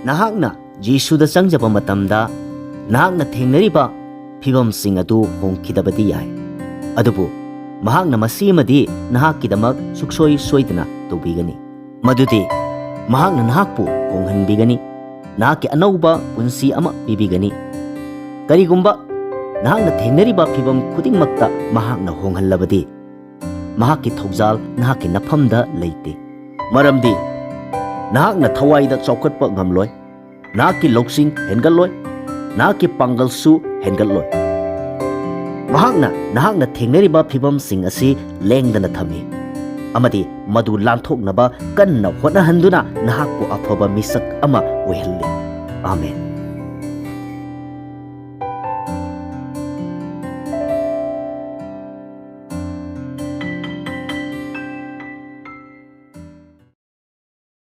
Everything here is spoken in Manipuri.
ꯅꯍꯥꯛꯅ ꯖꯤꯁꯨꯗ ꯆꯪꯖꯕ ꯃꯇꯝꯗ ꯅꯍꯥꯛꯅ ꯊꯦꯡꯅꯔꯤꯕ ꯐꯤꯚꯝꯁꯤꯡ ꯑꯗꯨ ꯍꯣꯡꯈꯤꯗꯕꯗꯤ ꯌꯥꯏ, ꯑꯗꯨꯕꯨ ꯃꯍꯥꯛꯅ ꯃꯁꯤꯃꯗꯤ ꯅꯍꯥꯛꯀꯤꯗꯃꯛ ꯁꯨꯛꯁꯣꯏ ꯁꯣꯏꯗꯅ ꯇꯧꯕꯤꯒꯅꯤ, ꯃꯗꯨꯗꯤ ꯃꯍꯥꯛꯅ ꯅꯍꯥꯛꯄꯨ ꯍꯣꯡꯍꯟꯕꯤꯒꯅꯤ, ꯅꯍꯥꯛꯀꯤ ꯑꯅꯧꯕ ꯄꯨꯟꯁꯤ ꯑꯃ ꯄꯤꯕꯤꯒꯅꯤ꯫ ꯀꯔꯤꯒꯨꯝꯕ ꯅꯍꯥꯛꯅ ꯊꯦꯡꯅꯔꯤꯕ ꯐꯤꯚꯝ ꯈꯨꯗꯤꯡꯃꯛꯇ ꯃꯍꯥꯛꯅ ꯍꯣꯡꯍꯜꯂꯕꯗꯤ ꯃꯍꯥꯛꯀꯤ ꯊꯧꯖꯥꯜ ꯅꯍꯥꯛꯀꯤ ꯅꯐꯝꯗ ꯂꯩꯇꯦ, ꯃꯔꯝꯗꯤ ꯅꯍꯥꯛꯅ ꯊꯋꯥꯏꯗ ꯆꯥꯎꯈꯠꯄ ꯉꯝꯂꯣꯏ, ꯅꯍꯥꯛꯀꯤ ꯂꯧꯁꯤꯡ ꯍꯦꯟꯒꯠꯂꯣꯏ, ꯅꯍꯥꯛꯀꯤ ꯄꯥꯡꯒꯜꯁꯨ ꯍꯦꯟꯒꯠꯂꯣꯏ꯫ ꯃꯍꯥꯛꯅ ꯅꯍꯥꯛꯅ ꯊꯦꯡꯅꯔꯤꯕ ꯐꯤꯚꯝꯁꯤꯡ ꯑꯁꯤ ꯂꯦꯡꯗꯅ ꯊꯝꯃꯤ ꯑꯃꯗꯤ ꯃꯗꯨ ꯂꯥꯟꯊꯣꯛꯅꯕ ꯀꯟꯅ ꯍꯣꯠꯅꯍꯟꯗꯨꯅ ꯅꯍꯥꯛꯄꯨ ꯑꯐꯕ ꯃꯤꯁꯛ ꯑꯃ ꯑꯣꯏꯍꯜꯂꯤ꯫ ꯑꯥꯃꯦꯟ꯫